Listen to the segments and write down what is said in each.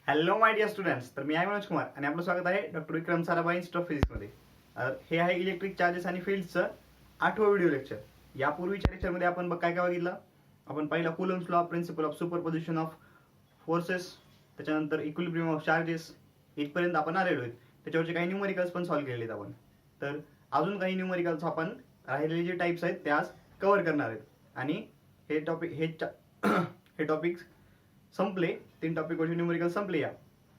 Hello my dear students, तर मी आहे मनोज कुमार आणि आपलं स्वागत आहे doctor Vikram Sarabhai institute of फिजिक्समध्ये. हे आहे इलेक्ट्रिक चार्जेस आणि फील्ड्सचं 8वं व्हिडिओ लेक्चर. यापूर्वीच्या लेक्चरमध्ये आपण काय काय बघितलं. आपण पहिला Coulomb's law, principle of superposition of forces, त्याच्यानंतर इक्विलिब्रियम ऑफ चार्जेस इथपर्यंत आपण आलेलो आहेत. त्याच्यावरचे काही न्यूमरिकल्स पण सॉल्व्ह केलेले आहेत आपण. तर अजून काही न्यूमरिकल्स आपण राहिलेले जे टाईप्स आहेत ते आज कव्हर करणार आहेत. आणि हे टॉपिक संपले, 3 टॉपिकवरचे न्यूमेरिकल संपले या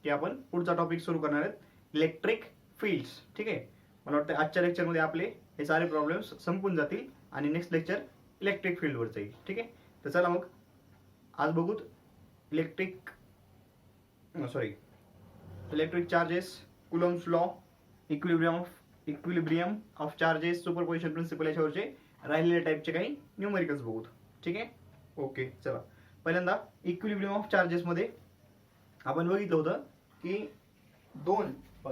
की आपण पुढचा टॉपिक सुरू करणार आहेत, इलेक्ट्रिक फील्ड्स. ठीक आहे, मला वाटतं आजच्या लेक्चरमध्ये आपले हे सारे प्रॉब्लेम्स संपून जातील आणि नेक्स्ट लेक्चर इलेक्ट्रिक फील्डवर जाईल. ठीक आहे, तर चला मग आज बघूत electric charges, Coulomb's law, equilibrium of charges, superposition principle याच्यावरचे राहिलेल्या टाईपचे काही न्यूमेरिकल्स बघूत. ठीक आहे, ओके. चला, पहिल्यांदा इक्विलिब्रियम ऑफ चार्जेस मध्ये आपण बघितलं होतं की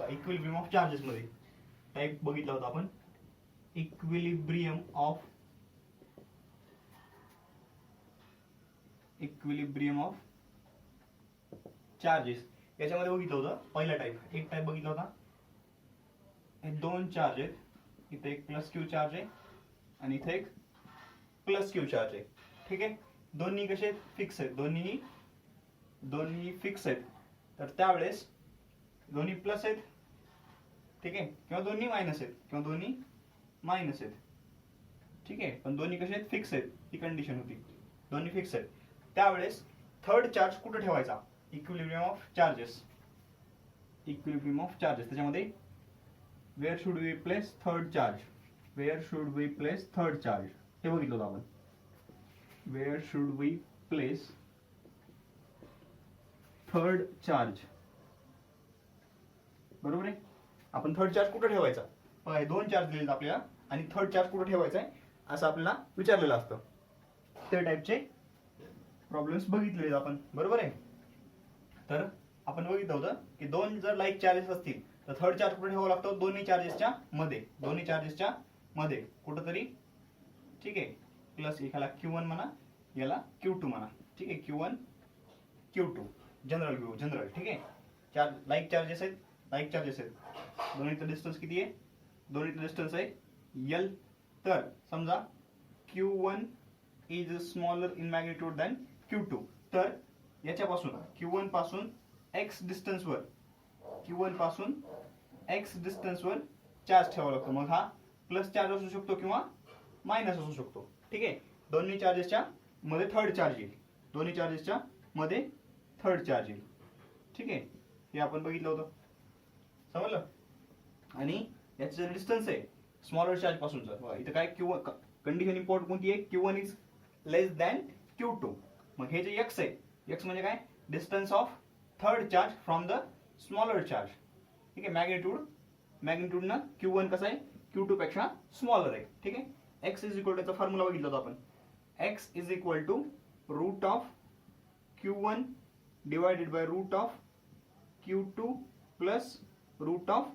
इक्विलिब्रियम ऑफ चार्जेस मध्ये टाईप बघितला होता आपण, इक्विलिब्रियम ऑफ चार्जेस याच्यामध्ये बघितलं होतं. पहिला एक टाईप बघितला होता. हे 2 चार्ज आहेत, इथे एक प्लस क्यू चार्ज आहे आणि इथे एक प्लस क्यू चार्ज आहे. ठीक आहे, दोन्ही कसे फिक्स आहेत, दोन्ही फिक्स आहेत. तर त्यावेळेस दोन्ही प्लस आहेत, ठीक आहे, किंवा दोन्ही मायनस आहेत किंवा दोन्ही मायनस आहेत. ठीक आहे, पण दोन्ही कसे आहेत, फिक्स आहेत. ही कंडिशन होती, दोन्ही फिक्स आहेत. त्यावेळेस थर्ड चार्ज कुठे ठेवायचा, इक्विलिब्रियम ऑफ चार्जेस त्याच्यामध्ये where should we place third charge, हे बघितलं होतं आपण. Where should we place third charge? बरोबर आहे, आपण थर्ड चार्ज कुठे ठेवायचा. 2 चार्ज दिलेत आपल्याला आणि थर्ड चार्ज कुठे ठेवायचा आहे असं आपल्याला विचारलेलं असतं. त्या टाईपचे प्रॉब्लेम्स बघितलेले आपण. बरोबर आहे, तर आपण बघितलं होतं की 2 जर लाईक चार्जेस असतील तर थर्ड चार्ज कुठे ठेवावा लागतो, दोन्ही चार्जेसच्या मध्ये कुठंतरी. ठीक आहे, प्लस एकाला Q1 म्हणा, याला Q2 म्हणा. ठीक आहे, Q1 Q2 जनरल. ठीक आहे, लाईक चार्जेस आहेत. दोन्हीचं डिस्टन्स किती आहे, दोन्हीचं डिस्टन्स आहे L. तर समजा Q1 is smaller in magnitude than Q2. तर याच्यापासून Q1 पासून x डिस्टन्सवर चार्ज ठेवावा लागतो. मग हा प्लस चार्ज असू शकतो किंवा मायनस असू शकतो. ठीक आहे, दोन्ही चार्जेसच्या मध्ये थर्ड चार्ज येईल. ठीक आहे, हे आपण बघितलं होतं, समजलं. आणि याचं जे डिस्टन्स आहे स्मॉलर चार्ज पासूनचं, इथं काय कंडिशन इम्पॉर्टंट कोणती आहे, Q1 is less than Q2. मग हे जे x आहे, x म्हणजे काय, distance of third charge from the smaller charge. ठीक आहे, मॅग्निट्यूडनं Q1 कसं आहे, Q2 पेक्षा स्मॉलर आहे. ठीक आहे, x इज इक्वल टू, याचा फॉर्म्युला बघितला होता आपण, x is equal to root of Q1 divided by root of Q2 plus root of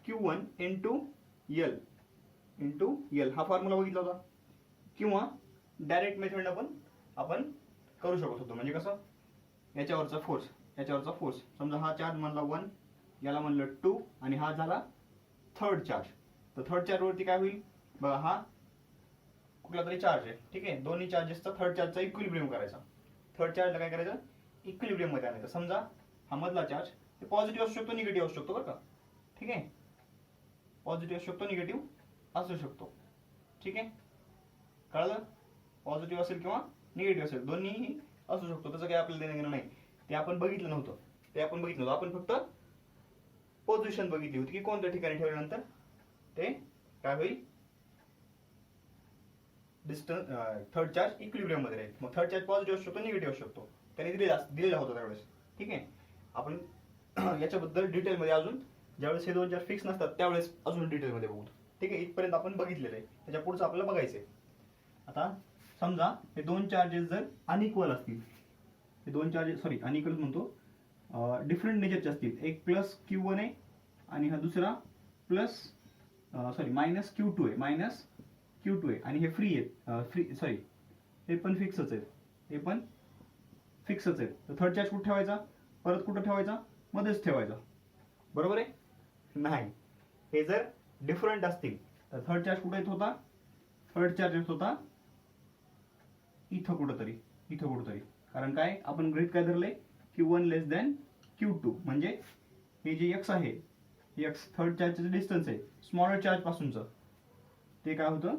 Q1 into L. हा फॉर्म्युला बघितला होता. किंवा डायरेक्ट मेथडनं पण आपण करू शकत होतो. म्हणजे कसं, याच्यावरचा फोर्स समजा हा चार्ज म्हणला 1, याला म्हणलं 2 आणि हा झाला थर्ड चार्ज. तर थर्ड चार्ज वरती काय होईल बघा, हा कुठला तरी चार्ज आहे. ठीक आहे, दोन्ही चार्जेसचा थर्ड चार्जचा इक्विलिब्रियम करायचा. थर्ड चार्जला काय करायचं, इक्विलिब्रियम मध्ये आणायचं. समजा हा मधला चार्ज हे पॉझिटिव्ह असू शकतो, निगेटिव्ह असू शकतो. बरं का, ठीक आहे, पॉझिटिव्ह असू शकतो, निगेटिव्ह असू शकतो. ठीक आहे, कळलं, पॉझिटिव्ह असेल किंवा निगेटिव्ह असेल, दोन्ही असू शकतो. त्याचं काही आपल्याला देणं घेणं नाही, ते आपण बघितलं नव्हतं. आपण फक्त पोझिशन बघितली होती की कोणत्या ठिकाणी ठेवल्यानंतर ते काय होईल, डिस्टन्स थर्ड चार्ज इक्विलिब्रियम मध्ये राहील. मग थर्ड चार्ज पॉझिटिव्ह असू शकतो, निगेटिव्ह असू शकतो, त्याने दिलेला होता त्यावेळेस. ठीक आहे, आपण याच्याबद्दल डिटेलमध्ये अजून ज्यावेळेस हे 2 चार्ज फिक्स नसतात त्यावेळेस अजून डिटेलमध्ये बघू. ठीक आहे, इथपर्यंत आपण बघितलेलं आहे, त्याच्या पुढचं आपल्याला बघायचंय. आता समजा हे 2 चार्जेस जर अनइक्वल असतील, अनइक्वल म्हणतो, डिफरंट नेचरचे असतील, एक प्लस Q1 आहे आणि हा दुसरा मायनस Q2 आहे आणि हे फ्री आहेत, हे पण फिक्सच आहेत. तर थर्ड चार्ज कुठे ठेवायचा, परत कुठं ठेवायचा, मध्येच ठेवायचा, बरोबर आहे? नाही, हे जर डिफरंट असतील तर थर्ड चार्ज कुठे येत होता, थर्ड चार्ज येत होता इथं कुठंतरी, इथं कुठंतरी. कारण काय आपण गृहीत काय धरलंय, Q1 लेस दॅन Q2, म्हणजे हे जे x आहे, x थर्ड चार्जचं डिस्टन्स आहे स्मॉलर चार्ज पासूनचं, ते काय होतं,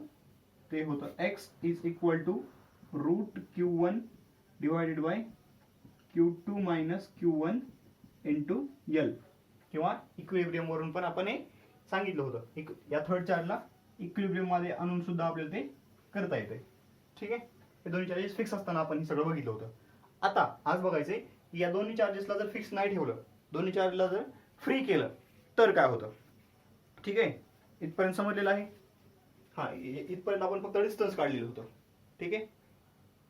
ते होतं x is equal to root Q1 divided by Q2 minus Q1 into L. किंवा इक्विलिब्रियम वरून पण आपण हे सांगितलं होतं, या थर्ड चार्जला इक्विलिब्रियम मध्ये आणून सुद्धा आपल्याला ते करता येते. ठीक आहे, हे दोन्ही चार्जेस फिक्स असताना आपण हे सगळं बघितलं होतं. आता आज बघायचंय की या दोन्ही चार्जेसला जर फिक्स नाही ठेवलं, दोन्ही चार्जला जर फ्री केलं तर काय होतं. ठीक आहे, इथपर्यंत समजलेलं आहे. हा, इथपर्यंत आपण फक्त डिस्टन्स काढलेलं होतं. ठीक आहे,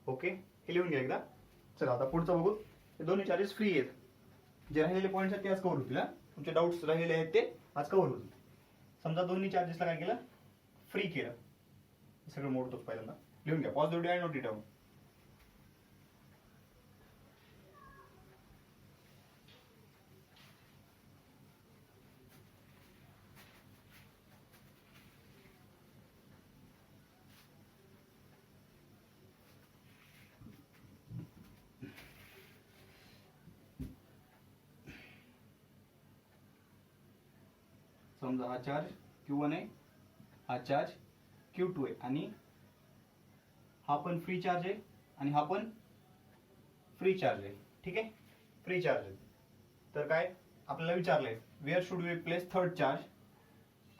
ओके, हे लिहून घ्या एकदा. चला आता पुढचं बघू. हे दोन्ही चार्जेस फ्री आहेत, जे राहिलेले पॉईंट्स आहेत ते आज कव्हर होतील. तुमचे डाऊट्स राहिलेले आहेत ते आज कव्हर होतील. समजा दोन्ही चार्जेसला काय केलं, फ्री केलं. सगळं मोडतोच पहिल्यांदा, लिहून घ्या, पॉज द व्हिडिओ आणि नोट इट डाऊन. समजा हा चार्ज Q1 आहे, हा चार्ज Q2 आहे, आणि हा पण फ्री चार्ज आहे आणि हा पण फ्री चार्ज आहे. ठीक आहे, फ्री चार्ज आहे. तर काय आपल्याला विचारलंय, where should we place third charge.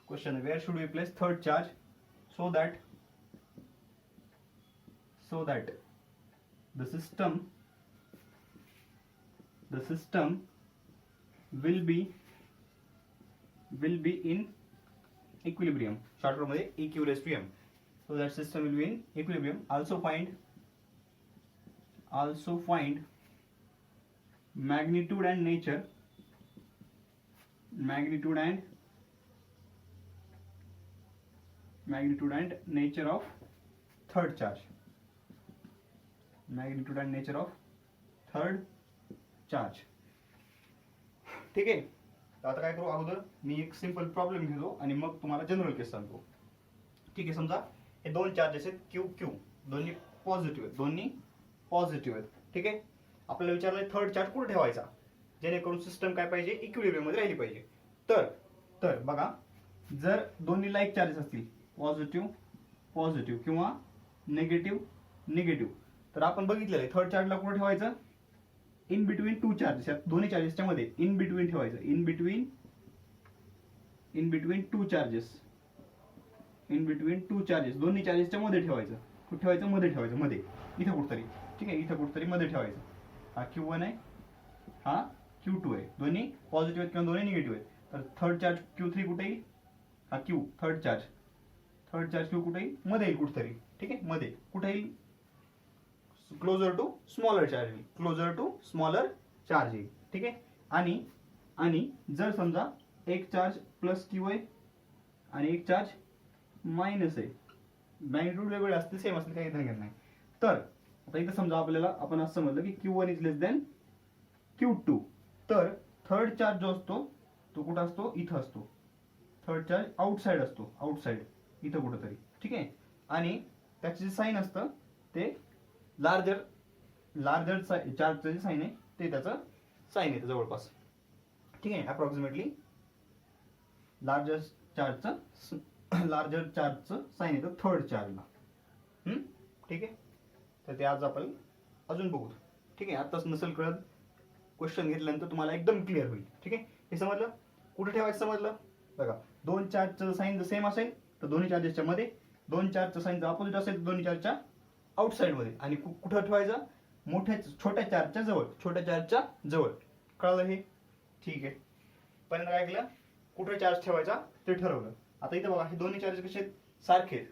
Question आहे, where should we place third charge so that the system will be in equilibrium. Short form मध्ये EQ raised to m. So that system will be in equilibrium. Also find magnitude and nature of third charge. Magnitude and nature of third charge. ठीक आहे, आता काय करू, अगोदर मी एक simple problem घेतो आणि मग तुम्हाला जनरल केस सांगतो. ठीक आहे, समजा हे दोन चार्जेस आहेत Q Q, दोन्ही पॉझिटिव्ह आहेत. ठीक आहे, आपल्याला विचारलंय थर्ड चार्ज कुठे ठेवायचा जेणेकरून सिस्टम काय पाहिजे, इक्विलिब्रियम मध्ये राहिली पाहिजे. तर बघा, जर दोन्ही लाईक चार्जेस असतील, पॉझिटिव्ह किंवा निगेटिव्ह, तर आपण बघितलेलं आहे थर्ड चार्जला कुठे ठेवायचं, इन बिटवीन टू चार्जेस. या दोन्ही चार्जेसच्या मध्ये इन बिटवीन ठेवायचं, इन बिटवीन टू चार्जेस, दोन्ही चार्जेसच्या मध्ये ठेवायचं. कुठे ठेवायचं, मध्ये ठेवायचं, मध्ये, इथं कुठतरी. ठीक आहे, इथं कुठतरी मध्ये ठेवायचं. हा Q1 आहे, हा Q2 आहे, दोन्ही पॉझिटिव्ह आहेत किंवा दोन्ही निगेटिव्ह आहेत. तर थर्ड चार्ज Q3 कुठे येईल, हा Q थर्ड चार्ज Q कुठे येईल, मध्ये येईल कुठतरी. ठीक आहे, मध्ये कुठे येईल, क्लोजर टू स्मॉलर चार्ज येईल. ठीक आहे, आणि जर समजा एक चार्ज प्लस Q आहे आणि एक चार्ज मायनस आहे, मॅग्निट्यूड वेगवेगळे असतील, सेम असतील, काही घेणं नाही. तर आता इथं समजा आपण असं समजलं की Q1 is less than Q2, तर थर्ड चार्ज जो असतो तो कुठं असतो, इथं असतो. थर्ड चार्ज आउटसाइड असतो, इथं कुठंतरी. ठीक आहे, आणि त्याचे जे साईन असतं ते लार्जर चार्जचं जे साईन आहे ते त्याचं साईन येतं जवळपास. ठीक आहे, अप्रॉक्सिमेटली लार्जर चार्जचं साईन येतं थर्ड चार्जला. ठीक आहे, तर ते आज आपण अजून बघू. ठीक आहे, आताच नसेल कळत, क्वेश्चन घेतल्यानंतर तुम्हाला एकदम क्लिअर होईल. ठीक आहे, हे समजलं, कुठे ठेवायचं समजलं. बघा, दोन चार्जचं साईन जर सेम असेल तर दोन्ही चार्जेसच्या मध्ये, दोन चार्जचं साईन जर अपोजिट असेल तर दोन्ही चार्जच्या आउटसाइड मध्ये, आणि कुठं ठेवायचं, छोट्या चार्जच्या जवळ. कळलं हे. ठीक आहे, पहिल्यांदा काय केलं, कुठे चार्ज ठेवायचा ते ठरवलं. आता इथं बघा, हे दोन्ही चार्जेस कसे आहेत, सारखे आहेत.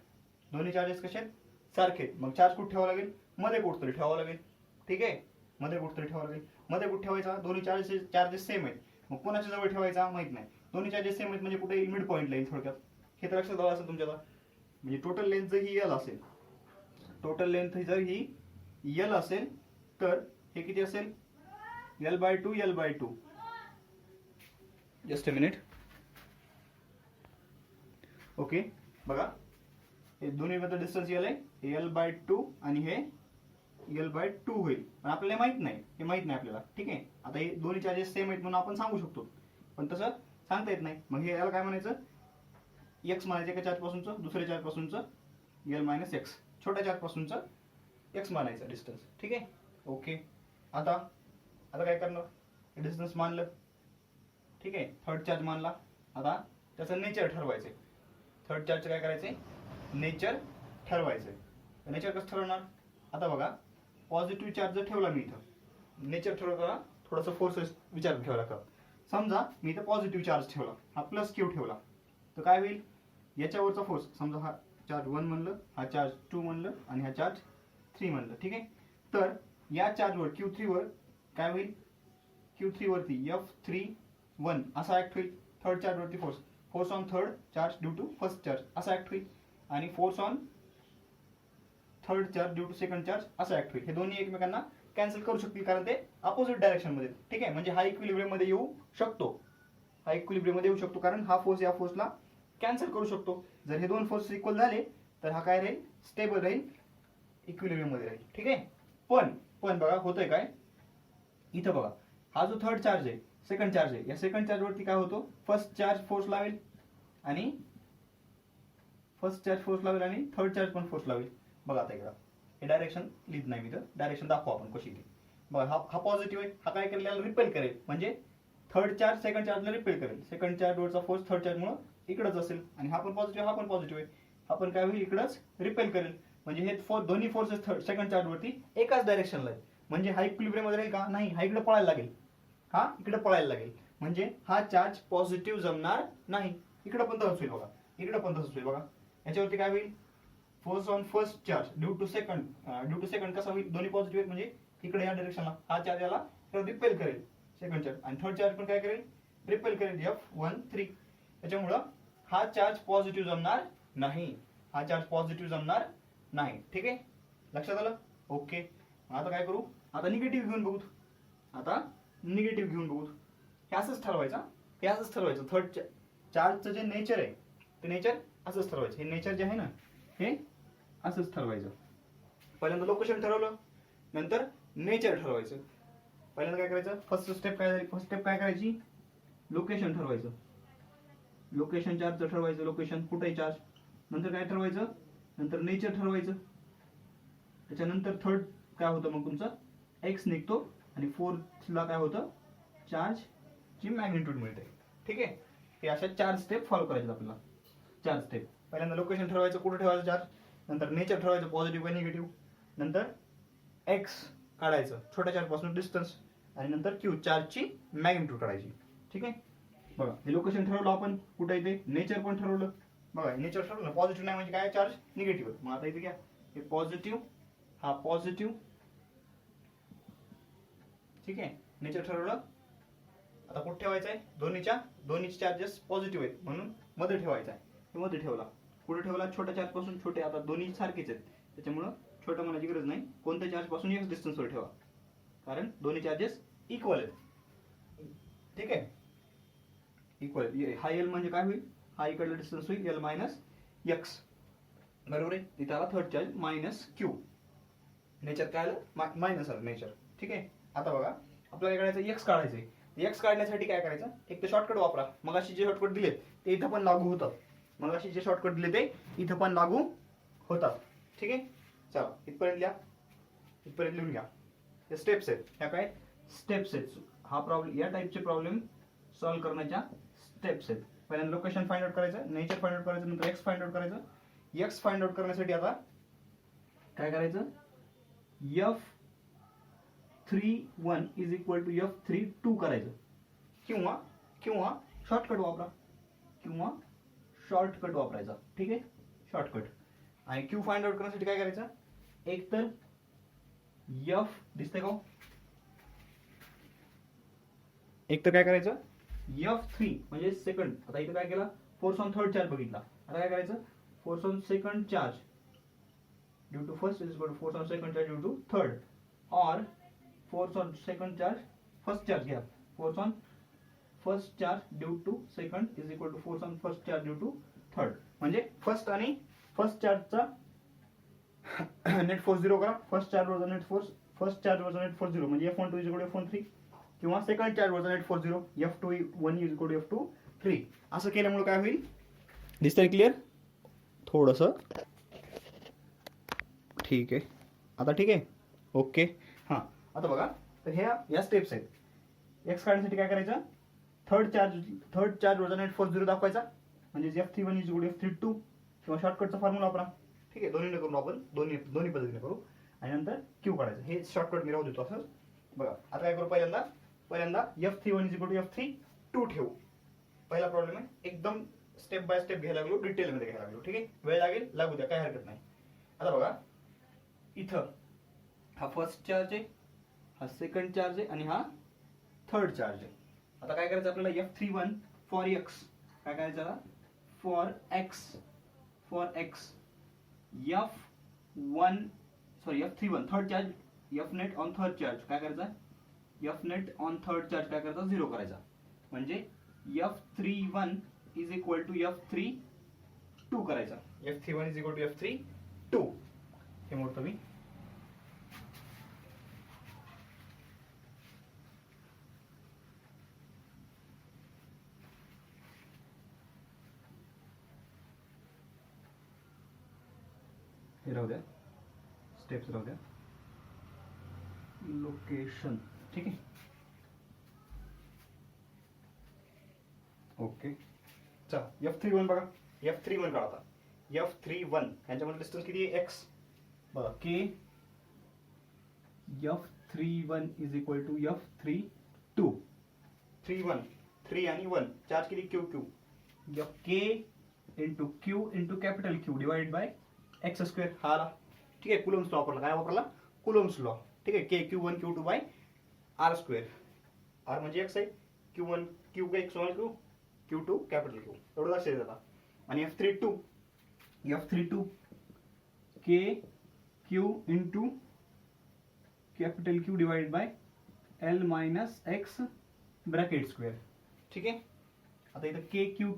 मग चार्ज कुठे ठेवावा लागेल, मध्ये कुठतरी ठेवावा लागेल. ठीक आहे, मध्ये कुठे ठेवायचा, दोन्ही चार्जेस सेम आहेत. मग कोणाच्या जवळ ठेवायचा माहित नाही, दोन्ही चार्जेस सेम आहेत म्हणजे कुठे येईल, मिड पॉईंटला येईल. थोडक्यात हे तर लक्षात आलं असेल तुमच्या. म्हणजे टोटल लेंथ जर ही L असेल, तर हे किती असेल, L/2 just a minute. Okay बघा हे दोन्ही मध्ये डिस्टन्स L आहे L/2 आणि हे L/2 होईल. पण आपल्याला माहित नाही, हे माहित नाही आपल्याला. ठीक आहे, आता हे दोन्ही चार्जेस सेम आहेत म्हणून आपण सांगू शकतो, पण तसं सांगता येत नाही. मग हे याला काय म्हणायचं, एक्स म्हणायचं एका चार्ज पासूनचं, दुसऱ्या चार्ज पासूनचं L - x, छोट्या चार्ज पासूनचं एक्स मानायचं डिस्टन्स. ठीक आहे, ओके. आता काय करणार, डिस्टन्स मानलं. ठीक आहे, थर्ड चार्ज मानला. आता त्याचं नेचर ठरवायचंय. थर्ड चार्जचं काय करायचंय, नेचर ठरवायचंय. नेचर कसं ठरवणार, आता बघा पॉझिटिव्ह चार्ज जर ठेवला मी इथं, नेचर ठरवताना थोडंसं फोर्स विचारात घ्यावं लागतं. समजा मी इथं पॉझिटिव्ह चार्ज ठेवला, हा +Q ठेवला, तर काय होईल, याच्यावरचा फोर्स समजा हा चार्ज 1 म्हणलं, हा चार्ज 2 म्हणलं आणि हा चार्ज 3 म्हणलं. ठीक आहे, तर या चार्जवर Q3 वर काय होईल, Q3 वरती F31 असा ऍक्ट होईल. थर्ड चार्ज वरती force on third charge due to first charge असा ऍक्ट होईल, आणि force on third charge due to second charge असा ऍक्ट होईल. हे दोन्ही एकमेकांना कॅन्सल करू शकतील कारण ते अपोजिट डायरेक्शन मध्ये. ठीक आहे, म्हणजे हा इक्विलिब्रियम मध्ये येऊ शकतो, हा इक्विलिब्रियम मध्ये येऊ शकतो कारण हा फोर्स या फोर्सला कॅन्सल करू शकतो. जर हे दोन फोर्स इक्वल झाले तर हा काय राहील, स्टेबल राहील, इक्विलिब्रियम मध्ये राहील. ठीक आहे, पण बघा होतंय काय, इथं बघा हा जो थर्ड चार्ज आहे, सेकंड चार्ज आहे, या सेकंड चार्ज वरती काय होतो, फर्स्ट चार्ज फोर्स लावेल आणि थर्ड चार्ज पण फोर्स लावेल. बघा आता इकडं हे डायरेक्शन लिहित नाही मी, तर डायरेक्शन दाखवू आपण कशी ती. बघा हा पॉझिटिव्ह आहे, हा काय करेल, याला रिपेल करेल, म्हणजे थर्ड चार्ज सेकंड चार्जला रिपेल करेल. सेकंड चार्ज वरचा फोर्स थर्ड चार्ज मुळे इकडंच असेल, आणि हा पण पॉझिटिव्ह आहे, हा पण काय होईल, इकडंच रिपेल करेल. म्हणजे हे दोन्ही फोर्सेस सेकंड चार्ज वरती एकाच डायरेक्शनला आहे. म्हणजे हा इक्विलिब्रियम मध्ये राहील का, नाही, हा इकडे पळायला लागेल, हा इकडे पळायला लागेल. म्हणजे हा चार्ज पॉझिटिव्ह जमणार नाही. इकडे पण तसंच होईल बघा, इकडे पण तसंच होईल बघा. याच्यावरती काय होईल, force on first charge due to second कसा होईल, दोन्ही पॉझिटिव्ह आहेत म्हणजे इकडे या डायरेक्शनला हा चार्ज याला रिपेल करेल सेकंड चार्ज, आणि थर्ड चार्ज पण काय करेल, रिपेल करेल F13. त्याच्यामुळं हा चार्ज पॉझिटिव्ह जमणार नाही, हा चार्ज पॉझिटिव्ह जमणार नाही. ठीक आहे, लक्षात आलं. ओके, आता काय करू, आता निगेटिव्ह घेऊन बघू. हे असंच ठरवायचं, थर्ड चार्जचं जे नेचर आहे ते नेचर असंच ठरवायचं. हे नेचर जे आहे ना हे असंच ठरवायचं. पहिल्यांदा लोकेशन ठरवलं, नंतर नेचर ठरवायचं. पहिल्यांदा काय करायचं, फर्स्ट स्टेप काय करायची, लोकेशन ठरवायचं. लोकेशन चार्जचं ठरवायचं, लोकेशन कुठे चार्ज. नंतर काय ठरवायचं, नंतर नेचर ठरवायचं. त्याच्यानंतर थर्ड काय होतं, मग तुमचं एक्स निघतो, आणि फोर्थला काय होतं, चार्जची मॅग्निट्यूड मिळते. ठीक आहे, हे अशा 4 स्टेप फॉलो करायचे आपल्याला. 4 स्टेप, पहिल्यांदा लोकेशन ठरवायचं, कुठे ठेवायचं चार्ज, नंतर नेचर ठरवायचं, पॉझिटिव्ह का निगेटिव्ह, नंतर एक्स काढायचं, छोट्या चार्ज पासून डिस्टन्स, आणि नंतर क्यू चार्जची मॅग्निट्यूड काढायची. ठीक आहे, बघा हे लोकेशन ठरवलं आपण, कुठे येते, नेचर पण ठरवलं. बघा नेचर ठरवलं, पॉझिटिव्ह नाही म्हणजे काय, चार्ज निगेटिव्ह. मग आता इथे घ्या, हे पॉझिटिव्ह, हा पॉझिटिव्ह. ठीक आहे, नेचर ठरवलं. आता कुठे ठेवायचं आहे, दोन्हीचे चार्जेस पॉझिटिव्ह आहेत म्हणून मध्ये ठेवायचा आहे. हे मध्ये ठेवला, कुठे ठेवला, छोट्या चार्ज पासून छोटे. आता दोन्ही सारखेच आहेत त्याच्यामुळं छोटं म्हणायची गरज नाही, कोणत्या चार्ज पासून एक डिस्टन्सवर ठेवा, कारण दोन्ही चार्जेस इक्वल आहेत. ठीक आहे, इक्वल. हा L म्हणजे काय होईल, हा इकडला डिस्टन्स होईल L - x, बरोबर आहे. इथं आला थर्ड चार्ज -Q, नेचर काय आलं, मायनस आलं नेचर. ठीक आहे, आता बघा आपल्याला काढायचं एक्स काढायचंय. एक्स काढण्यासाठी काय करायचं, एक तर शॉर्टकट वापरा. मगाशी जे शॉर्टकट दिले ते इथं पण लागू होतात, ठीक आहे, चला इथपर्यंत लिहून घ्या. हे स्टेप्स आहेत, ह्या काय स्टेप्स आहेत. हा प्रॉब्लेम, या टाइपचे प्रॉब्लेम सॉल्व्ह करण्याच्या स्टेप्स आहेत. पहिल्यांदा लोकेशन फाइंड आउट करायचं, नेचर फाइंड आउट करायचं, नंतर एक्स फाइंड आउट करायचं. एक्स फाइंड आउट करण्यासाठी आता काय करायचं, F31 is equal to F32 करायचं, किंवा शॉर्टकट वापरायचा. ठीक आहे, शॉर्टकट. आणि क्यू फाइंड आउट करण्यासाठी काय करायचं, एक तर F दिसतंय का, एक तर काय करायचं, F3 म्हणजे सेकंड. आता इथं काय केला, फोर्स ऑन थर्ड चार्ज बघितला. आता काय करायचं, force on second charge due to first is equal to force on second charge due to third, और force on second charge first charge घ्या, force on first charge due to second is equal to force on first charge due to third. म्हणजे first आणि first चार्जचा net force 0 करा. First charge वरचा net force, first charge वरचा net force 0 म्हणजे F12 is equal to F13, किंवा second charge वरचा net force 0 F21 is equal to F23. असं केल्यामुळे काय होईल, दिसतंय क्लिअर? थोडंसं ठीक आहे, आता ठीक आहे, ओके. हां, आता बघा, तर ह्या या स्टेप्स आहेत. एक्स काढण्यासाठी काय करायचं, थर्ड चार्ज वरचा नेट फोर्स 0 दाखवायचा, म्हणजे F31 is equal to F32, किंवा शॉर्टकटचा फॉर्म्युला वापरा. ठीक आहे, दोन्ही करून आपण दोन्ही पद्धतीने करू, आणि नंतर क्यू काढायचं. हे शॉर्टकट मी राहू देतो असं. बघा आता काय करू, पहिल्यांदा F31 is equal to F32 ठेवू. पहिला प्रॉब्लेम आहे, एकदम स्टेप बाय स्टेप घ्यायला लागलो, डिटेलमध्ये घ्यायला लागलो. ठीक आहे, वेळ लागू द्या, काय हरकत नाही. आता बघा, इथं हा फर्स्ट चार्ज आहे, हा सेकंड चार्ज आहे, आणि हा थर्ड चार्ज आहे. आता काय करायचं आपल्याला, F31 फॉर एक्स, काय करायचं, for x F31 third charge, F net on third charge काय करायचा, F net on third charge काय करायचा, 0 करायचा. म्हणजे F31 is equal to F32 करायचा. F31 is equal to F32. हे मोठं मी हे राहू द्या, स्टेप्स राहू द्या, लोकेशन. ठीक आहे, ओके. चला F31 बघा, F31 काढा आता. F31 यांच्यामध्ये डिस्टन्स किती आहे, x. बघा k, F31 is equal to F32. 3 आणि 1 चार्ज किती, Q. k into Q into capital Q divide bye x square. हा आला. ठीक आहे, कुलम्स लॉ वापरला. काय वापरला, कुलम्स लॉ. ठीक आहे, k Q1 Q2 by R square. R म्हणजे x आहे, Q1 Q x Q, Q2 capital Q. एवढं लक्षात येतं. आणि F32 k Q into capital Q divide by L minus x bracket square. ठीक आहे, आता इथं k Q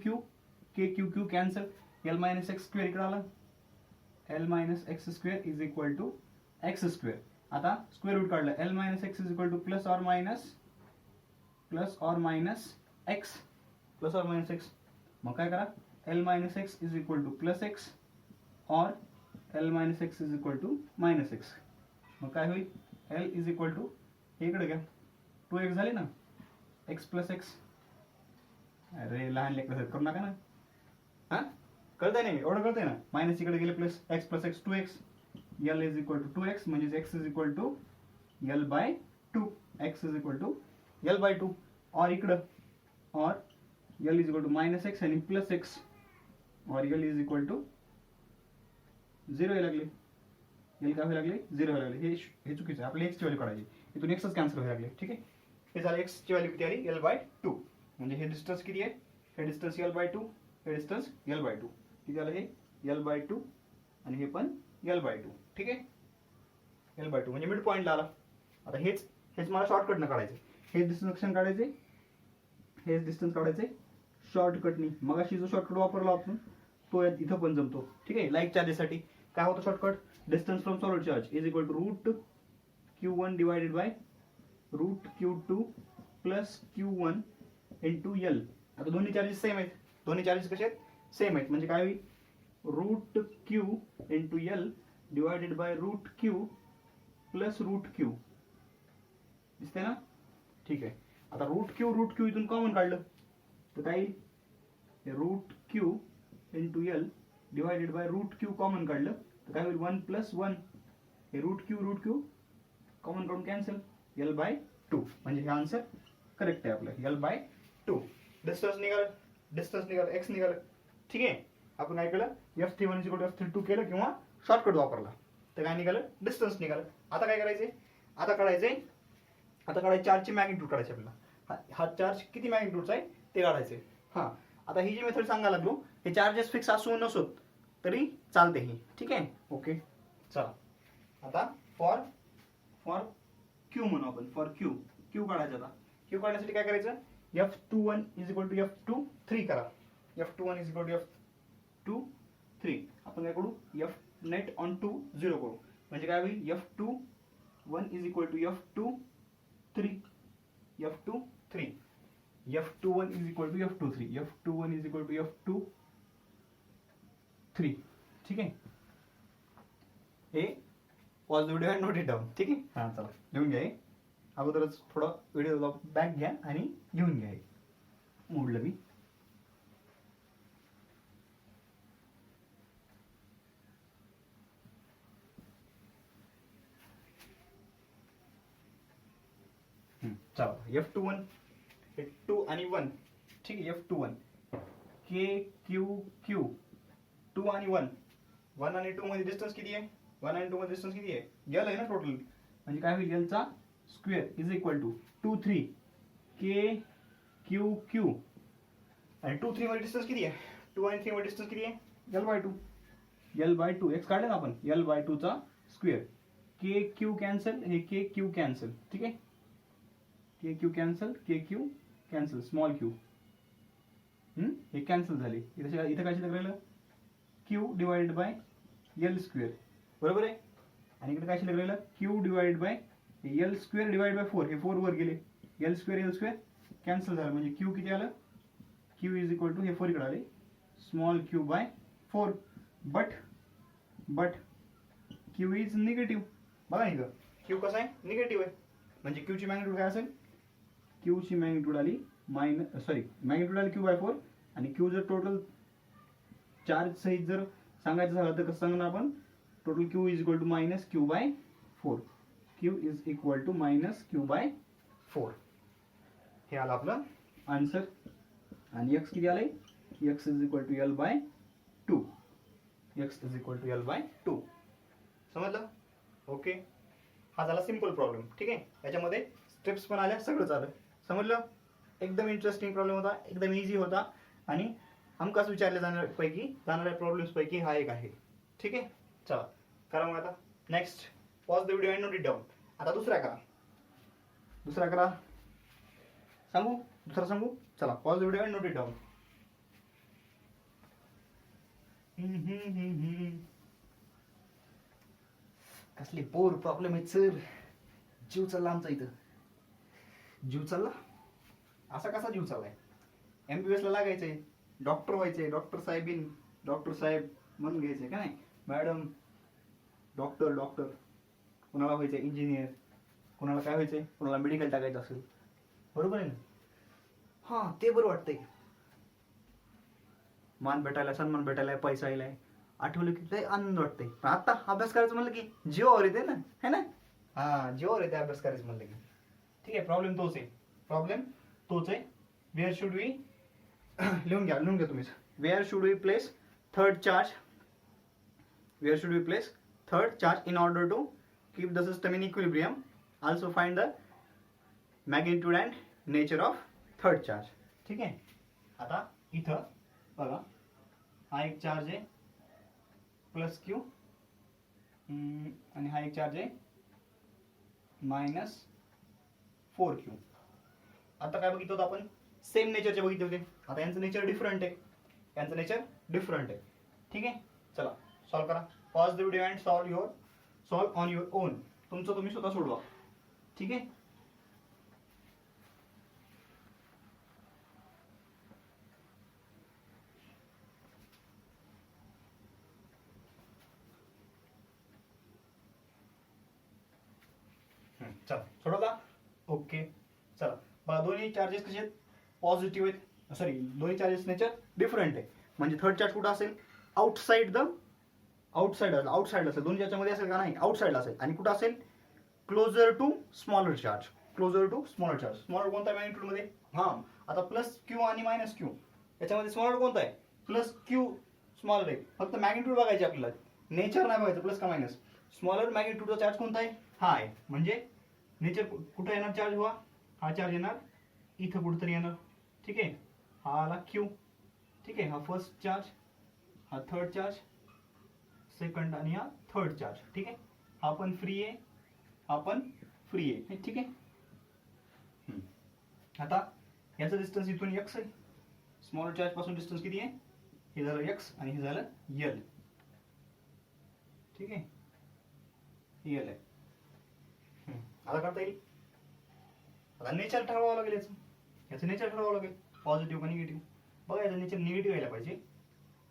Q cancel, L minus x square इकडे आला, L minus x square is equal to x square. आता स्क्वेअर रूट काढलं, L minus x is equal to plus or minus x. मग काय करा, L minus x is equal to plus x और L minus x is equal to minus x. मग काय होईल, L is equal to, हे इकडे घ्या, 2x झाले ना, x प्लस एक्स. अरे लहान लेकर करू नका ना, हा कळतंय नाही, एवढं कळतंय ना. मायनस इकडे गेले plus, x plus x 2x, L is equal to 2x, म्हणजे x is equal to L by 2, x is equal to L by 2. और इकडं, और L is equal to minus x आणि प्लस एक्स, और L is equal to 0 व्हायला लागले. L काय व्हायला लागले, 0 व्हायला लागले. हे चुकीचं आहे, आपल्याला x ची व्हॅल्यू काढायची. इथून xच कॅन्सल व्हायला लागले. ठीक आहे, हे झालं, x ची व्हॅल्यू किती आली, L बाय 2. म्हणजे हे डिस्टन्स किती आहे, हे डिस्टन्स L बाय 2, हे डिस्टन्स L बाय 2. किती झालं, हे L बाय 2 आणि हे पण L बाय 2. ठीक आहे, L बाय 2 म्हणजे मिड पॉईंटला आला. आता हेच मला शॉर्टकटनं काढायचं. हे डिस्टन्स काढायचे, हेच डिस्टन्स काढायचे शॉर्टकटनी. मगाशी जो शॉर्टकट वापरला आपण तो इथं पण जमतो. ठीक आहे, लाईक चार्जेससाठी काय होतं shortcut, distance from solid charge is equal to root Q1 divided by root Q2 plus Q1 into L. आता दोन्ही चार्जेस सेम आहेत, दोन्ही चार्जेस कसे आहेत, सेम आहेत. म्हणजे काय होईल, root Q into L divided by root Q plus root Q. दिसते ना. ठीक आहे, आता रूट Q इथून कॉमन काढलं तर काय येईल, root Q into L divided by root Q common काढलं तर काय होईल, 1 प्लस 1. हे रूट Q कॉमन काढून कॅन्सल, L बाय 2. म्हणजे हे आन्सर करेक्ट आहे आपलं, L बाय 2. डिस्टन्स निघालं, x निघालं. ठीक आहे, आपण काय केलं, F31 is equal to F32 केलं किंवा शॉर्टकट वापरला तर काय निघालं, डिस्टन्स निघालं. आता काय करायचंय, आता काढायचे चार्जची मॅग्निट्यूड काढायची आपल्याला. हा चार्ज किती मॅग्निट्यूडचा आहे ते काढायचे. हा, आता ही जी मेथड सांगायला लागलो, हे चार्जेस फिक्स असू नसोत तरी चालते ही. ठीक आहे, ओके. चला आता फॉर Q म्हणू आपण, फॉर Q काढायचं. आता क्यू काढण्यासाठी काय करायचं, F21 is equal to F23 करा. F21 is equal to F23. आपण काय करू, F नेट ऑन 2 0 करू. म्हणजे काय होईल, F21 is equal to F23. F21 is equal to F23. F21 is equal to F23. ठीक आहे. हे pause video and note it down. ठीक आहे. हां चला लिहून घ्या. अगोदरच थोडा व्हिडिओ बॅक घ्या आणि घेऊन घ्या. मोडलं मी. चला F21 हे 2 आणि 1. ठीक आहे. F21 KQQ 2 आणि 1. 1 आणि 2 मध्ये डिस्टन्स किती आहे, 1 आणि 2 मध्ये डिस्टन्स किती आहे, L आहे ना टोटल. म्हणजे काय होईल, L चा square is equal to 2 3 KQQ. आणि 2 3 मध्ये डिस्टन्स किती आहे, 2 आणि 3 मध्ये डिस्टन्स किती आहे, L/2. L/2 x काढले ना आपण, L/2 चा स्क्वेअर. KQ कॅन्सल, हे KQ कॅन्सल. ठीक आहे. KQ cancel, KQ cancel, small q. हे कॅन्सल झाले. इथं काय शिल्लक राहिलं, Q divided by L square. बरोबर आहे. आणि इकडे काय शिल्लक राहिलं, Q divided by L square divide by 4. हे 4 वर गेले, L स्क्वेअर कॅन्सल झालं. म्हणजे Q किती आलं, Q इज इक्वल टू हे 4 इकडे आले, small q by 4. But Q is negative. बघा इथं Q कसा आहे, निगेटिव्ह आहे. म्हणजे Q ची मॅग्निट्यूड काय असेल, Q ची मॅग्निट्यूड आली मॅग्निट्यूड आली Q बाय 4. आणि Q जर टोटल चार्ज सहित जर सांगायचं झालं तर कसं सांगणार आपण, total Q is equal to minus Q by 4. Q is equal to minus Q by 4. हे आलं आपलं आन्सर. आणि x किती आलंय, x is equal to L/2. x is equal to L/2. समजलं. ओके. हा झाला सिंपल प्रॉब्लेम. ठीक आहे. याच्यामध्ये स्टेप्स पण आल्या, सगळंच आलं. समजलं. एकदम इंटरेस्टिंग प्रॉब्लेम होता, एकदम इझी होता. आणि हमखास विचारल्या जाणाऱ्या प्रॉब्लेम्स पैकी हा एक आहे. ठीक आहे. चला करा मग आता next. Pause the video and note it down. आता दुसरा करा. सांगू. चला pause the video and note it down. कसले बोर प्रॉब्लेम आहेत सर. जीव चालला आमचा इथं. जीव चालला. असा कसा जीव चाललाय. MBBS ला लागायचंय, डॉक्टर व्हायचंय, डॉक्टर साहेब म्हणून घ्यायचंय का नाही. Madam, doctor. कोणाला व्हायचंय इंजिनियर, कोणाला काय व्हायचंय, कोणाला मेडिकल टाकायचं असेल. बरोबर आहे ना. हा ते बरं वाटतंय. मान भेटायला, सन्मान भेटायला, पैसा यायलाय, आठवलं की लय आनंद वाटतंय. पण आता अभ्यास करायचं म्हणलं की जीवावर येते ना, है ना. हा जीवावर येते अभ्यास करायचं म्हणलं की. ठीक आहे. प्रॉब्लेम तोच आहे. वेअर शुड वी लिहून घ्या तुम्हीच. Where should we place third charge in order to keep the system in equilibrium. Also find the magnitude and nature of third charge. ठीक आहे. आता इथं बघा, हा एक चार्ज आहे प्लस Q आणि हा एक चार्ज आहे मायनस 4Q. आता काय बघितलं होतं आपण, सेम नेचरचे बघितले होते. आता यांचं नेचर डिफरंट आहे. ठीक आहे. चला सॉल्व करा. Pause the video and solve on your on. तुमचं तुम्ही स्वतः सोडवा. ठीक आहे. चला सोडवला. ओके. चला बघा, दोन्ही चार्जेस कसे आहेत, पॉझिटिव्ह आहेत. सॉरी, दोन्ही चार्जेस नेचर डिफरंट आहे. म्हणजे थर्ड चार्ज कुठं असेल, आउटसाइड असेल. दोन्ही याच्यामध्ये असेल का नाही, आउटसाइडला असेल. आणि कुठं असेल, closer to smaller charge. Smaller कोणता मॅग्निट्यूड मध्ये. हा आता प्लस Q आणि मायनस Q याच्यामध्ये स्मॉलर कोणता आहे, प्लस Q स्मॉलर आहे. फक्त मॅग्निट्यूड बघायची आपल्याला, नेचर नाही बघायचं. प्लस का मायनस, स्मॉलर मॅग्निट्यूडचा चार्ज कोणता आहे, हा आहे. म्हणजे नेचर कुठं येणार चार्ज हुआ, हा चार्ज येणार इथं कुठंतरी येणार. ठीक आहे. हा आला Q. ठीक आहे. हा फर्स्ट चार्ज, हा थर्ड चार्ज, सेकंड आणि हा थर्ड चार्ज. ठीक आहे. हा पण फ्री आहे. ठीक आहे. आता याचं डिस्टन्स इथून x आहे, स्मॉल चार्ज पासून डिस्टन्स किती आहे, हे झालं x आणि हे झालं l. ठीक आहे, हे l आहे. आता करता येईल. आता नेचर ठरवावं लागेल, याचं नेचर ठरवावं लागेल, पॉझिटिव्ह का निगेटिव्ह. बघा याचं नेचर निगेटिव्ह यायला पाहिजे,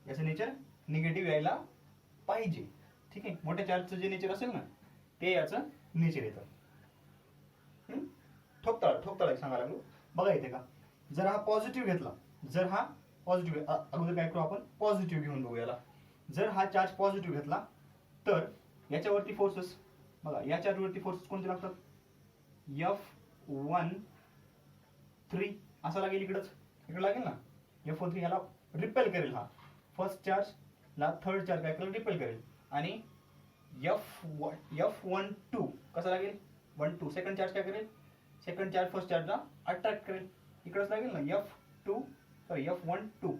याचं नेचर निगेटिव्ह यायला पाहिजे. ठीक आहे, मोठ्या चार्जचं जे नेचर असेल ना ते याचं नेचर येतं. ठोकताळ सांगायला लागलो. बघा येते का, जर हा पॉझिटिव्ह घेतला, जर हा पॉझिटिव्ह, अगोदर काय करू आपण, पॉझिटिव्ह घेऊन बघू याला. जर हा चार्ज पॉझिटिव्ह घेतला तर याच्यावरती फोर्सेस, बघा या चार्जवरती फोर्सेस कोणते लागतात, F13 असा लागेल, इकडे लागेल ना. F13 याला रिपेल करेल, हा फर्स्ट चार्ज ला थर्ड चार्ज काय करेल, रिपेल करेल. आणि F12 कसा लागेल, 12 सेकंड चार्ज काय करेल, सेकंड चार्ज फर्स्ट चार्जला अट्रॅक्ट करेल, इकडेच लागेल ना. F12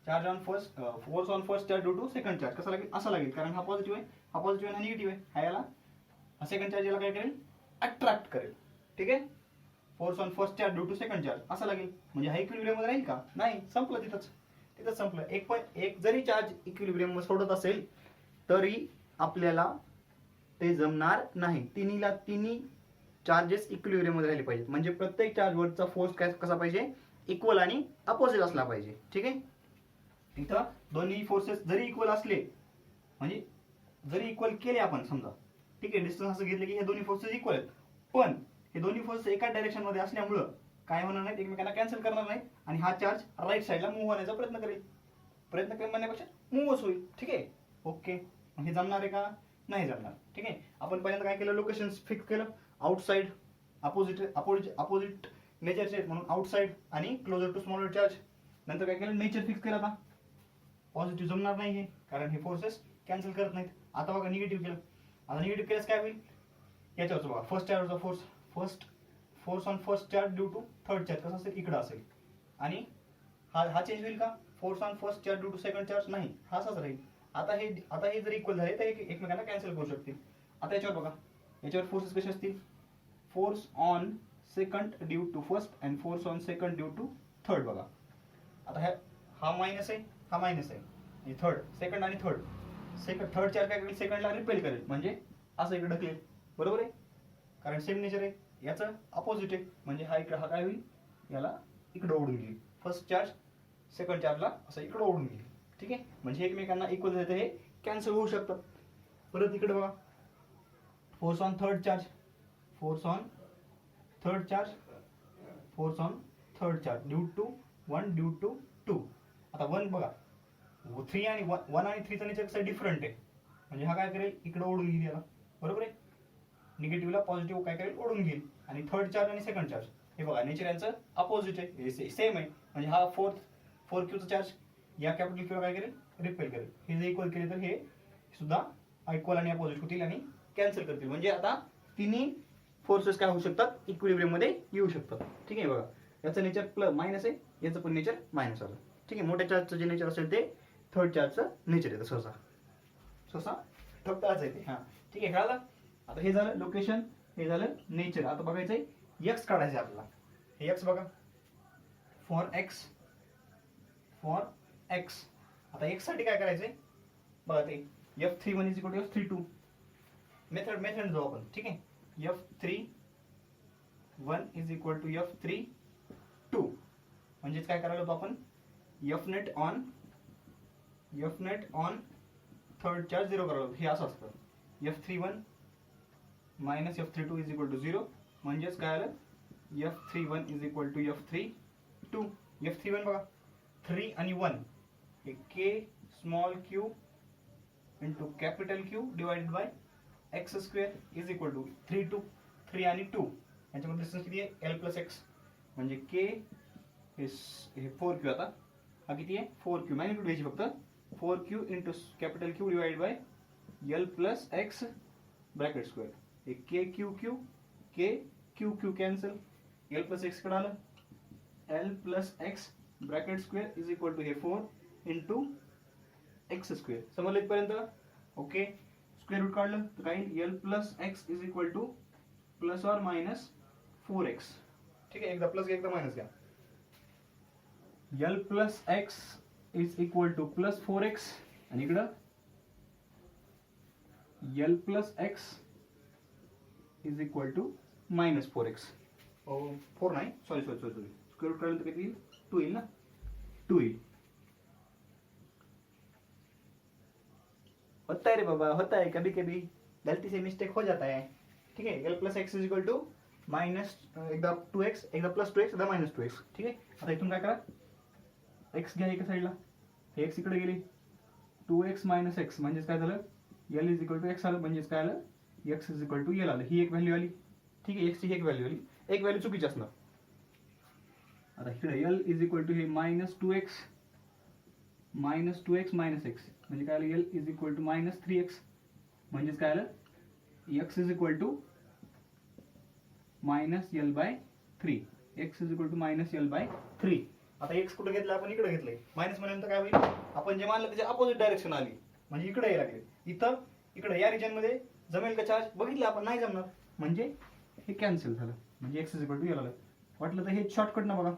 charge on first, force on first charge due to second charge कसा लागेल, असा लागेल, कारण हा पॉझिटिव्ह आहे, हा पॉझिटिव्ह आहे, हा निगेटिव्ह आहे. हा याला सेकंड चार्ज याला काय करेल, अट्रॅक्ट करेल. ठीक आहे, force on first charge due to second charge असा लागेल. म्हणजे हा इक्विलिब्रियम मध्ये राहील का, नाही, संपलं तिथंच संपलं. एक जरी चार्ज इक्विलिब्रियम सोडत असेल तरी आपल्याला ते जमणार नाही. तिन्ही चार्जेस इक्विलिब्रियम मध्ये राहिले पाहिजे. म्हणजे प्रत्येक चार्ज वरचा फोर्स कसा पाहिजे, इक्वल आणि अपोजिट असला पाहिजे. ठीक आहे, इथं दोन्ही फोर्सेस जरी इक्वल असले, म्हणजे जरी इक्वल केले आपण समजा, ठीक आहे, डिस्टन्स असं घेतलं की हे दोन्ही फोर्सेस इक्वल आहेत, पण हे दोन्ही फोर्सेस एकाच डायरेक्शन मध्ये असल्यामुळं काय होणार नाहीत, एकमेकांना कॅन्सल करणार नाहीत आणि हा चार्ज राईट साईडला मूव्ह होण्याचा प्रयत्न करेल म्हणण्यापेक्षा मूव्हच होईल. ठीक आहे, ओके. हे जमणार आहे का, नाही जमणार. ठीक आहे, आपण पहिल्यांदा काय केलं, लोकेशन फिक्स केलं, आउटसाइड अपोजिट नेचरचे म्हणून आउटसाइड आणि क्लोजर टू स्मॉलर चार्ज. नंतर काय केलं, नेचर फिक्स केलं. आता पॉझिटिव्ह जमणार नाही हे, कारण हे फोर्सेस कॅन्सल करत नाहीत. आता बघा निगेटिव्ह केलं. आता निगेटिव्ह केल्यास काय होईल, याच्यावरचं बघा, फर्स्ट चार्जचा force on first charge due to third charge कसा असेल, इकडं असेल. आणि हा चेंज होईल का, force on first charge due to second charge, नाही, हा असाच राहील. आता हे जर इक्वल झाले तर एकमेकांना कॅन्सल करू शकतील. आता याच्यावर बघा, याच्यावर फोर्सेस कसे असतील, force on second due to first and force on second due to third. बघा आता हा मायनस आहे, हा मायनस आहे, थर्ड सेकंड आणि थर्ड चार्ज काय करेल, सेकंडला रिपेल करेल, म्हणजे असं इकडे ढकलेल. बरोबर आहे, कारण सेम नेचर आहे. याचं अपोजिट आहे, म्हणजे हा काय होईल, याला इकडे ओढून घेईल. फर्स्ट चार्ज सेकंड चार्जला असं इकडे ओढून घेईल. ठीक आहे, म्हणजे एकमेकांना इक्वल झाले तर हे कॅन्सल होऊ शकतात. परत इकडे बघा, force on third charge due to 1 due to 2. आता 1 बघा, 3 आणि 1 आणि 3चा नेचर कसं डिफरंट आहे, म्हणजे हा काय करेल, इकडे ओढून घेईल याला. बरोबर आहे, निगेटिव्हला पॉझिटिव्ह काय करेल, ओढून घेईल. आणि थर्ड चार्ज आणि सेकंड चार्ज हे बघा नेचर यांचं अपोजिट आहे, सेम आहे. म्हणजे हा 4Q चार्ज या कॅपिटल क्यू काय करेल, रिपेल करेल. हे जर इक्वल केले तर हे सुद्धा इक्वल आणि अपोजिट होतील आणि कॅन्सल करतील. म्हणजे आता तिन्ही फोर्सेस काय होऊ शकतात, इक्विलिब्रियम मध्ये येऊ शकतात. ठीक आहे, बघा याचं नेचर प्लस मायनस आहे, याचं पण नेचर मायनस आलं. ठीक आहे, मोठ्या चार्जचं जे नेचर असेल ते थर्ड चार्जचं नेचर येतं, सहसा ठोकताळच आहे ते. हा ठीक आहे, कळालं. आता हे झालं लोकेशन, हे झालं नेचर. आता बघायचंय एक्स काढायचं आपल्याला. हे एक्स बघा, फॉर एक्स. आता एक्स साठी काय करायचंय बघा, ते F31 is equal to F32 method जाऊ आपण. ठीक आहे, F31 is equal to F32 म्हणजेच काय करायला होतो आपण, F net on third charge 0 करायला होतो. हे असं असतं, F31 minus F32 is equal to 0. म्हणजेच काय आलं, F31 is equal to F32. F31 बघा, 3 आणि 1 हे K small q into capital Q divided by x square is equal to 3 आणि 2 यांच्यामध्ये डिस्टन्स किती आहे, L प्लस एक्स. म्हणजे K हे 4Q. आता हा किती आहे, 4Q. मॅग्निट्यूड घ्यायची फक्त, 4Q into capital Q divided by L plus x bracket square. हे K cancel, L plus x कडे आलं, L plus x bracket square is equal to हे 4 इंटू एक्स स्क्वेअर. समजलं इथपर्यंत, ओके. स्क्वेअर रूट काढलं तर काय, L plus x is equal to plus or minus 4x. ठीक आहे, एकदा प्लस घ्या एकदा मायनस घ्या. L plus x is equal to plus 4x आणि इकडं L plus x is equal to minus 4x. 4 नाही, सॉरी स्क्वेअर रूट काढलं तर किती येईल? 2 येईल ना, 2 येईल. होता है रे बाबा, होता है, कभी कभी गलती से मिस्टेक हो जाता है. ठीक है, L plus x is equal to minus एकदा 2x एकदा प्लस 2x एकदा मायनस 2x. ठीक आहे, आता इथून काय करा, x घ्या एका साईडला, हे x इकडे गेली, 2x मायनस एक्स म्हणजेच काय झालं, L is equal to x आलं, म्हणजेच काय आलं, x is equal to L आलं. ही एक व्हॅल्यू आली. ठीक आहे, एक्सची एक व्हॅल्यू आली, एक व्हॅल्यू चुकीची असणार. आता इकडे एल इज इक्वल टू हे मायनस 2x मायनस एक्स म्हणजे काय आलं, L is equal to minus 3x म्हणजेच काय आलं, x is equal to minus L by 3. X is equal to minus L by 3. आता एक्स कुठे घेतलं आपण, इकडे घेतलंय. मायनस म्हणल्यानंतर काय होईल, आपण जे मानलं त्याच्या अपोजिट डायरेक्शन आली, म्हणजे इकडे यायला लागले. इथं इकडे या रिजन मध्ये जमेल का चार्ज, बघितलं आपण, नाही जमणार, म्हणजे हे कॅन्सल झालं, म्हणजे x is equal to L आलं. वाटलं तर हे शॉर्टकट ना बघा,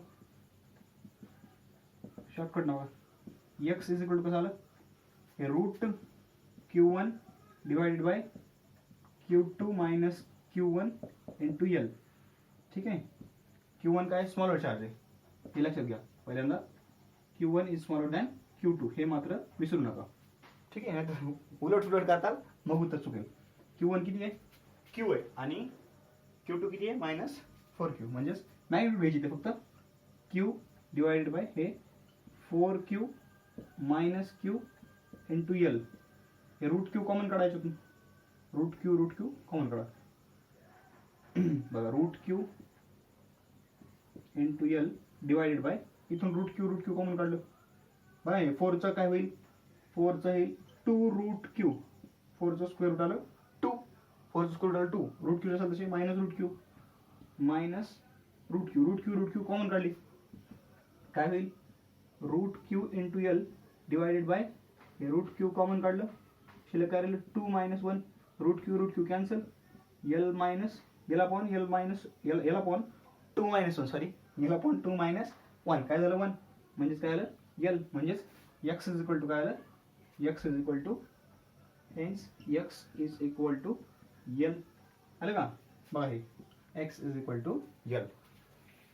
शॉर्टकट ना बघा, एक्स इज इक्वल टू कसं आलं, हे root Q1 divided by Q2 minus Q1 into L. ठीक आहे, Q1 काय स्मॉलर चार्ज आहे हे लक्षात घ्या पहिल्यांदा, Q1 is smaller than Q2 हे मात्र विसरू नका. ठीक आहे, नाही उलट सुलट करताल मग उत्तर चुकेल. Q1 किती आहे, Q आहे, आणि Q2 किती आहे, मायनस 4Q. म्हणजेच मॅग्निट्यूड घ्यायची ते फक्त Q डिवाइडेड बाय हे 4Q minus Q into L. हे रूट Q कॉमन काढायचं तुम्ही, रूट Q कॉमन काढा. बघा, root Q into L divided by, इथून रूट Q कॉमन काढलं. बघा, 4चं काय होईल, 4चं येईल 2 रूट Q, 4चं स्क्वेअर रूट आलं 2, 4चं स्क्वेअर रूट आलं 2, रूट Q असेल तसे मायनस रूट Q कॉमन काढली, काय होईल, root Q into L divided by हे रूट Q कॉमन काढलं, शिल्लक काय राहिलं 2 minus 1, root Q cancel, L minus L upon L minus L upon 2 minus 1, sorry L upon 2 minus 1, काय झालं 1, म्हणजेच काय आलं एल, म्हणजेच एक्स इज इक्वल टू काय आलं, x is equal to, hence x is equal to L आलं का. बघा, हे x is equal to L,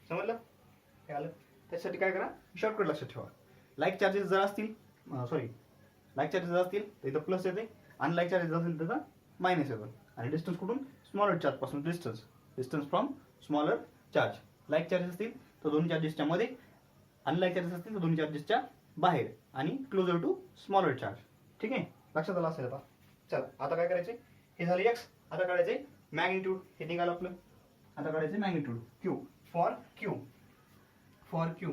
समजलं काय आलं. त्यासाठी काय करा, शॉर्टकट लक्षात ठेवा. लाईक चार्जेस जर असतील, लाईक चार्जेस जर असतील तर इथं प्लस येते, अनलाईक चार्जेस असेल तर मायनस येतं. आणि डिस्टन्स कुठून, स्मॉलर चार्ज पासून, distance from smaller charge. Like charges असतील तर दोन्ही चार्जेसच्या मध्ये, अनलाईक चार्जेस असतील तर दोन्ही चार्जेसच्या बाहेर, आणि क्लोजर टू स्मॉलर चार्ज. ठीक आहे, लक्षात आलं असेल आता. चला, आता काय करायचे, हे झालं एक्स, आता काढायचे मॅग्निट्यूड, हे निघालं आपलं. आता काढायचे मॅग्निट्यूड Q फॉर Q.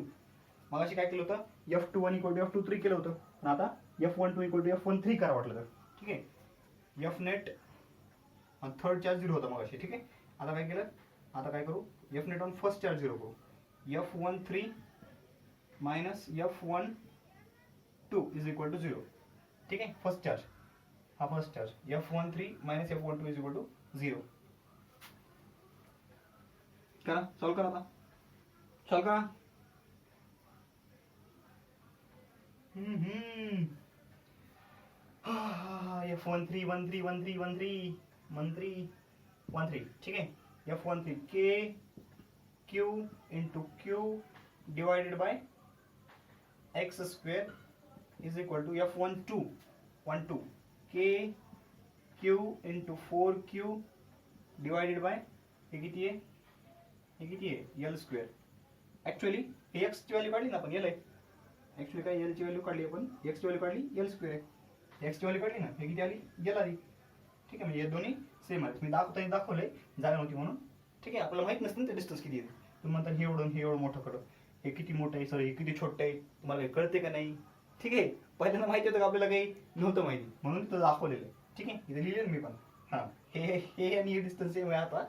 मग अशी काय केलं होतं, F21 इक्वल टू F23 केलं होतं, पण आता F12 इक्वल टू F13 करा वाटलं तर. ठीक आहे, F नेट थर्ड चार्ज 0 होता मग अशी. ठीक आहे, आता काय केलं, आता काय करू, F net on first charge 0 करू, F13 minus F12 is equal to 0. ठीक आहे, फर्स्ट चार्ज, हा first charge, F13 minus F12 is equal to 0. करा, सॉल्व करा, आता सॉल्व करा. F13 ठीक है, F13 K Q into Q divided by x square is equal to F12 K Q into 4Q divided by हे किती आहे एल स्क्वेअर. ऍक्च्युअली हे एक्स ची व्हॅल्यू काढली ना आपण, एल आहे. ऍक्च्युअली काय एल ची व्हॅल्यू काढली आपण, एक्स ची व्हॅल्यू काढली, एल स्क्वेअर आहे. एक्स ची व्हॅल्यू काढली ना, हे किती आली, एल आली. ठीक आहे, म्हणजे हे दोन्ही सेम आहेत. मी दाखवलंय जागा नव्हती म्हणून. ठीक आहे, आपल्याला माहित नसतं ते डिस्टन्स किती आहे. तुम्ही म्हणता हे एवढं मोठं कडं, हे किती मोठं आहे, सॉरी हे किती छोटं आहे, तुम्हाला काही कळते का नाही. ठीक आहे, पहिल्यांदा माहिती होतं का आपल्याला, काही नव्हतं माहिती, म्हणून तिथं दाखवलेलं आहे. ठीक आहे, इथे लिहिलं मी पण, हां हे आणि हे डिस्टन्स सेम आहे आता,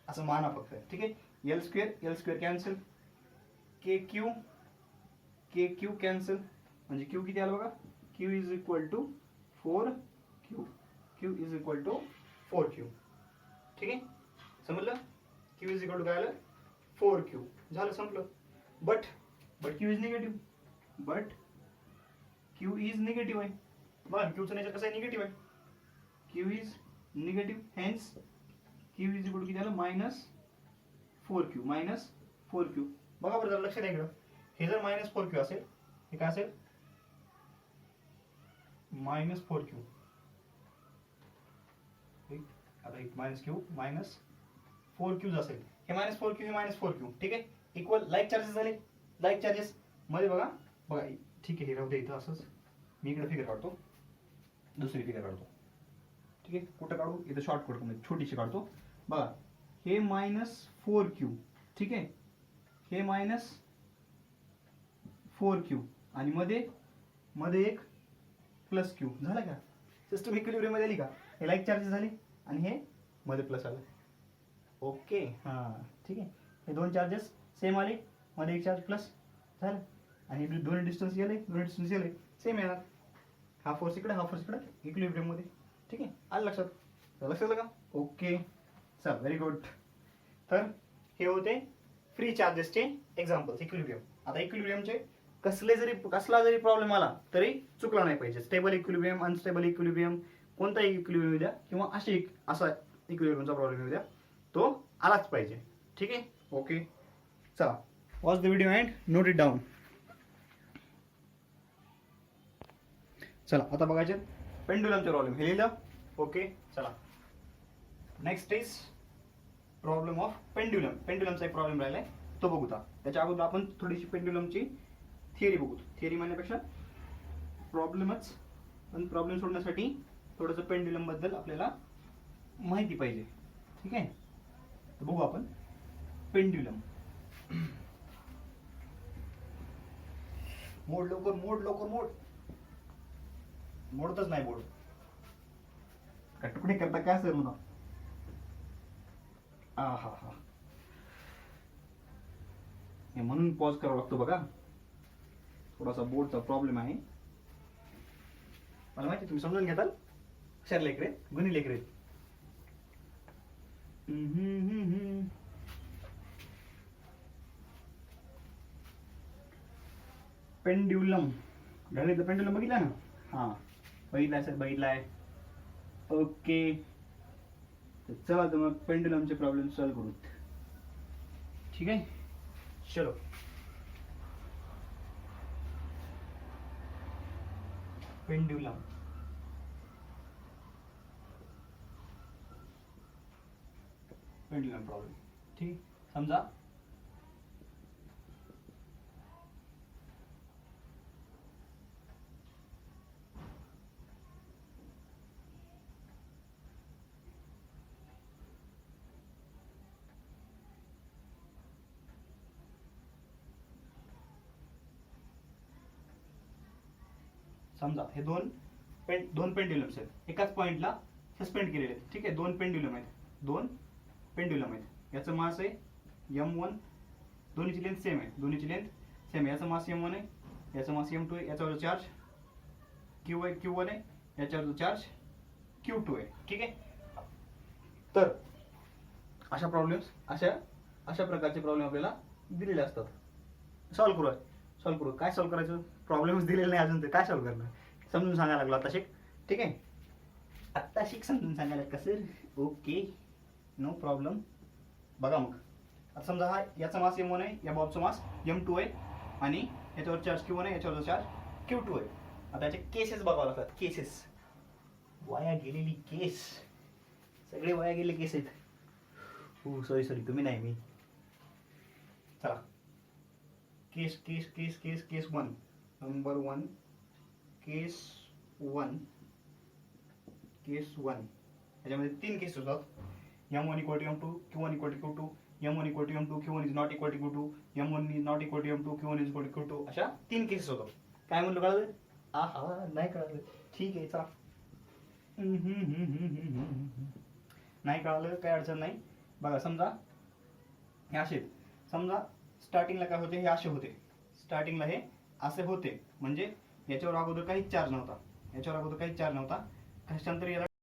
असं माना फक्त. ठीक आहे, L square cancel, K Q cancel, म्हणजे क्यू किती आलं बघा, Q is equal to 4Q is equal to 4Q. ठीक आहे, समजलं, क्यू इज इक्वल टू काय आलं 4Q झालं, संपलं. But Q is negative. But Q is negative आहे. बघा Qचं नेचर कसं आहे, निगेटिव्ह आहे. Q is negative, hence Q is equal to किती झालं, -4Q. -4Q. बघा बरं, जरा लक्ष द्या इकडं. हे जर -4Q असेल, हे काय असेल, -4Q. आता -Q -4Q असेल. हे -4Q, हे -4Q. ठीक आहे, इक्वल लाईक चार्जेस झाले. लाईक चार्जेस मध्ये बघा ठीक आहे, हे राहू दे इथं असंच. मी इकडे फिगर काढतो, दुसरी फिगर काढतो. ठीक आहे, कुठं काढू, इथं शॉर्टकट मध्ये छोटीशी काढतो. बघा हे -4Q. ठीक आहे, हे -4Q आणि मध्ये एक +Q झालं का, सिस्टम इक्विलिब्रियम मध्ये आली का. हे लाईक चार्जेस झाले आणि हे मध्ये प्लस आलं. ओके, हां ठीक आहे. हे दोन चार्जेस सेम आले, मध्ये एक चार्ज प्लस झालं आणि दोन्ही डिस्टन्स गेले सेम येणार. हा फोर्स इकडे, हा फोर्स इकडे, इक्विलिब्रियम मध्ये. ठीक आहे, आलं लक्षात, लक्षात का. ओके चल, व्हेरी गुड. तर हे होते फ्री चार्जेसचे एक्झाम्पल्स इक्विलिब्रियम. आता इक्विलिब्रियमचे कसला जरी प्रॉब्लेम आला तरी चुकला नाही पाहिजे. स्टेबल इक्विलिब्रियम, अनस्टेबल इक्विलिब्रियम, कोणताही इक्विलिब्रियम येऊ द्या किंवा असा इक्विलिब्रियमचा प्रॉब्लेम येऊ द्या, तो आलाच पाहिजे. ठीक आहे, ओके चला, watch the video and note it down. चला आता बघायचे पेंडुलमचे प्रॉब्लेम, हे लिहिलं. ओके चला, next is problem of pendulum. पेंडुलमचा एक प्रॉब्लेम राहिलाय, तो बघू. त्याच्या अगोदर आपण थोडीशी पेंडुलमची थिअरी बघू. थिअरी म्हणण्यापेक्षा प्रॉब्लेमच, पण प्रॉब्लेम सोडण्यासाठी थोडंसं पेंडुलम बद्दल आपल्याला माहिती पाहिजे. ठीक आहे, तर बघू आपण पेंडुलम. मोड लवकर मोडतच नाही बोर्ड. कटकुटे करता काय सर म्हणा. हा हे म्हणून पॉज करावा लागतो बघा, थोडासा बोर्डचा प्रॉब्लेम आहे. मला माहिती, तुम्ही समजून घेताल. हुशार लेकरे, गुणी लेकरे. पेंड्युलम, गणित पेंड्युलम बघितला ना. हा बघितलाय सर, बघितलाय. ओके, चला तर मग पेंडुलमचे प्रॉब्लेम सॉल्व्ह करू. ठीक आहे, चलो. Pendulum problem. ठीक, समजा हे दोन पेंड्युलम्स आहेत, एकाच पॉइंटला सस्पेंड केलेले आहेत. ठीक आहे, दोन पेंड्युलम आहेत. याचं मास आहे m1, दोन्हीची लेंथ सेम आहे. याचं मास m1 आहे, याचं मास m2 आहे. याच्यावर चार्ज q1 आहे, याच्यावर चार्ज q2 आहे. ठीक आहे, तर अशा प्रकारचे प्रॉब्लेम आपल्याला दिलेले असतात. सॉल्व्ह करू. काय सॉल्व्ह करायचं, प्रॉब्लेमच दिलेले नाही अजून, तर काय सॉल्व्ह करणार, समजून सांगायला लागलो आता शिक. ठीक आहे, आता शिक समजून सांगायला कसं. Okay, no problem. बघा मग, आता समजा हा याचा मास m1 आहे, या बॉबचा मास m2 आहे आणि याच्यावर चार्ज q1 आहे, याच्यावर चार्ज q2 आहे. आता याचे केसेस बघावं लागतात. केसेस, वाया गेलेली केस, सगळे वाया गेले केस आहेत. हो सॉरी, तुम्ही नाही, मी. चला, केस 1, नंबर 1, केस 1. याच्यामध्ये 3 केसेस होतात. m1 = m2, q1 = q2, m1 = m2, q1 is not equal to q2, m1 is not equal to m2, q1 is equal to q2. अशा 3 केसेस होतात. काय म्हणलं, कळलं? नाही कळलं, ठीक आहे चला. नाही कळलं, काय अडचण नाही. बघा, समजा हे असे, समजा स्टार्टिंगला काय होते, हे असे होते. स्टार्टिंगला हे असे होते, म्हणजे याच्यावर अगोदर काहीच चार्ज नव्हता. कशानंतर याला